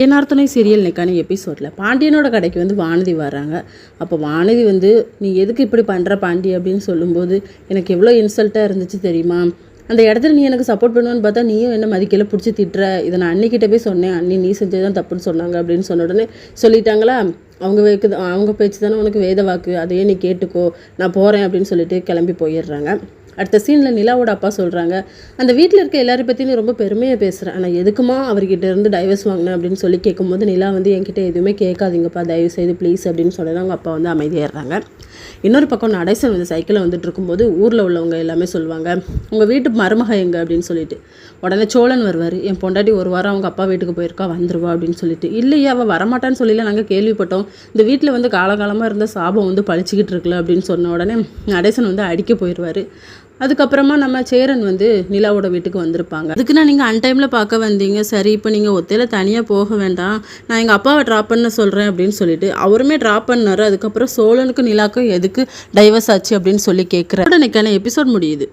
ஏனார்த்தனை serial இன்னைக்கான எபிசோடில் பாண்டியனோட கடைக்கு வந்து வானதி வராங்க. அப்போ வானதி வந்து நீ எதுக்கு இப்படி பண்ணுற பாண்டி அப்படின்னு சொல்லும்போது எனக்கு எவ்வளோ இன்சல்ட்டாக இருந்துச்சு தெரியுமா, அந்த இடத்துல நீ எனக்கு சப்போர்ட் பண்ணுவேன்னு பார்த்தா நீயும் என்ன மதிக்கல பிடிச்சி திட்டுற, இதை நான் அன்னிக்கிட்ட போய் சொன்னேன், அண்ணி நீ செஞ்சதான் தப்புன்னு சொன்னாங்க அப்படின்னு சொன்ன உடனே சொல்லிட்டாங்களா, அவங்க பேச்சு தானே உனக்கு வேத வாக்கு, அதையே நீ கேட்டுக்கோ, நான் போகிறேன் அப்படின்னு சொல்லிட்டு கிளம்பி போயிடுறாங்க. அடுத்த சீனில் நிலாவோட அப்பா சொல்கிறாங்க, அந்த வீட்டில் இருக்க எல்லாரை பற்றியும் ரொம்ப பெருமையாக பேசுகிறேன், ஆனால் எதுக்குமா அவர்கிட்ட இருந்து டைவர்ஸ் வாங்கினேன் அப்படின்னு சொல்லி கேட்கும்போது நிலா வந்து என்கிட்ட எதுவுமே கேட்காதீங்கப்பா தயவு செய்து ப்ளீஸ் அப்படின்னு சொல்லி அவங்க அப்பா வந்து அமைதியாடுறாங்க. இன்னொரு பக்கம் நடேசன் வந்து சைக்கிளில் வந்துட்டு இருக்கும்போது ஊரில் உள்ளவங்க எல்லாமே சொல்லுவாங்க, உங்கள் வீட்டு மருமக எங்க அப்படின்னு சொல்லிட்டு. உடனே சோழன் வருவார், என் பொண்டாட்டி ஒரு வாரம் அவங்க அப்பா வீட்டுக்கு போயிருக்கா வந்துருவா அப்படின்னு சொல்லிட்டு. இல்லையே அவள் வரமாட்டான்னு சொல்லல, நாங்கள் கேள்விப்பட்டோம், இந்த வீட்டில் வந்து காலகாலமாக இருந்த சாபம் வந்து பழிச்சிக்கிட்டு இருக்குல்ல அப்படின்னு சொன்ன உடனே நடேசன் வந்து அடிக்க போயிடுவார். அதுக்கப்புறமா நம்ம சேரன் வந்து நிலாவோட வீட்டுக்கு வந்திருப்பாங்க. அதுக்குன்னா நீங்கள் அன்டைமில் பார்க்க வந்தீங்க, சரி இப்போ நீங்கள் ஒத்தையில் தனியாக போக வேண்டாம், நான் எங்கள் அப்பாவை ட்ராப் பண்ண சொல்கிறேன் அப்படின்னு சொல்லிட்டு அவருமே ட்ராப் பண்ணார். அதுக்கப்புறம் சோழனுக்கு நிலாக்கும் எதுக்கு டைவர்ஸ் ஆச்சு அப்படின்னு சொல்லி கேட்குறேன். இன்னைக்கான எபிசோட் முடியுது.